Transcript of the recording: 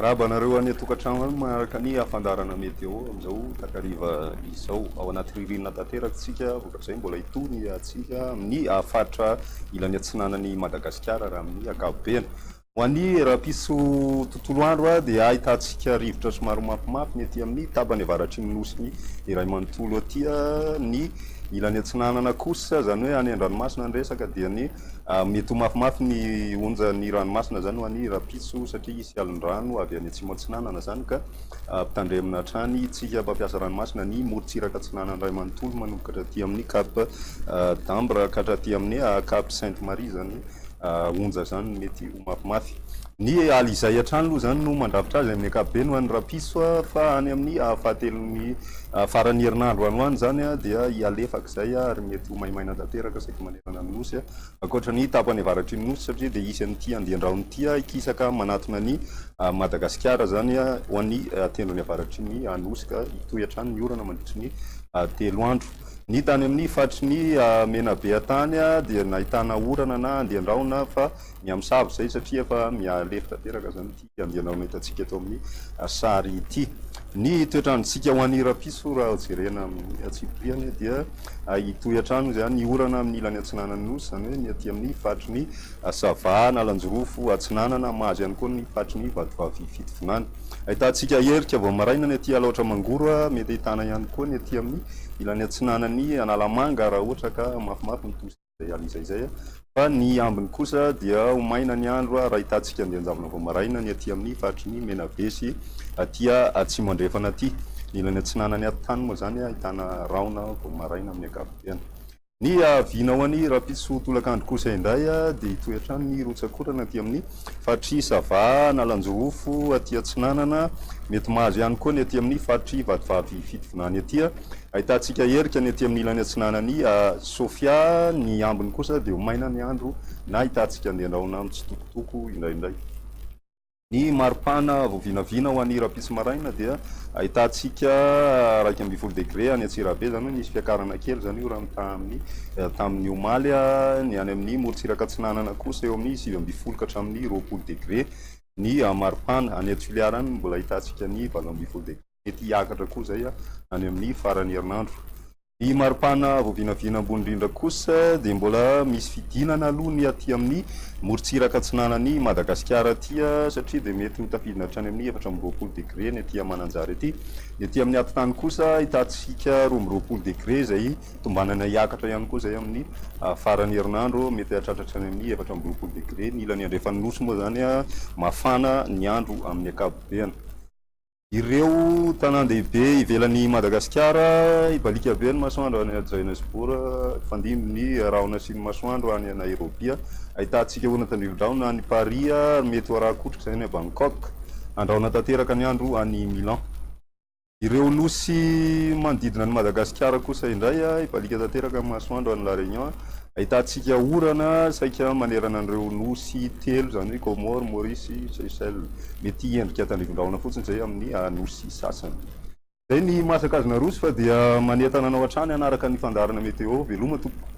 raha banareo any tokantrano any manaraka ny afandarana meteo amizao takariva izao ao anaty ririnina tanterakytsika vokatrizay mbola itony atsika amin'ny faritra ilany atsinanany Madagasikara raha amin'ny ankapobeny. Ho an'ny rahapiso tontolo andro dia ahitantsika rivotra somary mafimafy ny aty amin'ny tapany avaratry ny nosy ny iray manontolo aty ny ilany atsinanana kosa zany hoe any an-dranomasina ny resaka dia ny mety ho mafimafy ny onja ny ranomasina zany ho an'ny rahapiso satria isy alin-drano avy any atsimo atsinanana zany ka mpitandremina hatrany tsika mpampiasa ranomasina ny morontsiraka atsinanana ray manontolo manomboka hatraty amin'ny Cap d'Ambre ka hatraty amin'ny Cap Sainte Marie zany onja zany mety ho mafimafy. Ny aly izay hatrany aloha zany no mandravitra azy amin'ny ankapobeny ho an'ny rahapiso fa any amin'ny fahatelon'ny farany herinandro any hoany zany dia hialefaka izay ary mety ho maimaina tanteraka saika manerana ny nosy ankoatra ny tapany avaratry ny nosy satria dia isy an'ity andian-drahony ity ikisaka manatona ny Madagasikara zany ho an'ny tendrony avaratry ny nosy ka hitoy hatrany ny orana mandritry ny 3 andro. Ny tany amin'ny fatry ny menabe tany dia nahitana orana na andian-drahona fa miamosavy zay satria efa mialefy tanteraka zany ity andian-drahona hitantsika eto amin'ny sary ity. Ny toetrandrontsika ho an'ny rahapiso raha jerena amin'ny atsipoliany dia hitoy hatrany zany ny orana amin'ny ilany atsinanany nosy zany hoe ny aty amin'ny fatry ny Sava na Lanjorofo atsinanana mahazo ihany koa ny fatry ny Vatovavy Fitovonany. Ahitantsika herika vao maraina ny aty Alaotra Mangoro mety ahitana ihany koa ny aty amin'ny ilany atsinanany Analamanga raha ohatra ka mafimafy ny tosy izay alizay zay fa ny ambiny kosa dia ho maina ny andro raha ahitantsika andian-javona vao maraina ny aty amin'ny fatry ny Menabe sy aty atsimo andrefana aty. Ny ilany atsinanany atany moa zany ahitana raona vao maraina amin'ny ankapobeny. Ny vina ho an'ny rahapiso tolakandro kosa indray dia hitoy hatrany ny rotsakorana aty amin'ny fatry Sava na Lanjorofo aty atsinanana mety mahazo ihany koa ny aty amin'ny fatry Vatovavy Fitovonany aty. Ahitantsika herika ny aty amin'ny ilany atsinanany Sofia ny ambiny kosa dia ho maina ny andro na ahitantsika andian-drahona mitsitokotoko indraindray. Ny maripana vao vinavina ho an'ny rahapiso maraina dia ahitantsika 12 degré any Antsirabe zany hoe nisy fiakarana kely zany io raha tamin'ny omaly ny any amin'ny morontsiraka atsinanana kosa eo amin'ny 20 ka hatramin'ny 20 degré. Ny maripana any Toliara any mbola ahitantsika ny 12 degré mety hiakatra koa zay any amin'ny farany herinandro. Ny maripana vao vinavina ambony indrindra kosa dia mbola misy fidinana aloha ny aty amin'ny morontsiraka atsinanany Madagasikara aty satria dia mety ho tafidina hatrany amin'ny 420 degré ny aty Mananjary aty. Ny aty amin'ny atitany kosa ahitantsika 20 degré zay tombanana hiakatra ihany koa zay amin'ny farany herinandro mety hahatratra hatrany amin'ny 420 degré. Ny ilany andrefan'ny nosy moa zany mafana ny andro amin'ny ankapobeny. Ireo tanan-dehibe ivelan'ny Madagasikara ibalika be ny masoandro any Johannesburg, fandimby ny rahona sy ny masoandro any Nairobi. Ahitantsika orana tandrivon-drahona any Paris mety ho araha-kotrika zay ny Bangkok, andrahona tanteraka ny andro any Milan. Ireo nosy manodidina ny Madagasikara kosa indray ibalika tanteraka amin'ny masoandro any La Réunion. Ahitantsika orana saika manerana an'ireo nosy telo zany hoe Comore, Maurice, Seychelles mety endrika tandrivon-drahona fotsiny zay amin'ny nosy sasany. Zay ny masakazona rosy fa dia manentana anao hatrany anaraka ny fandarana meteo. Veloma tompoko.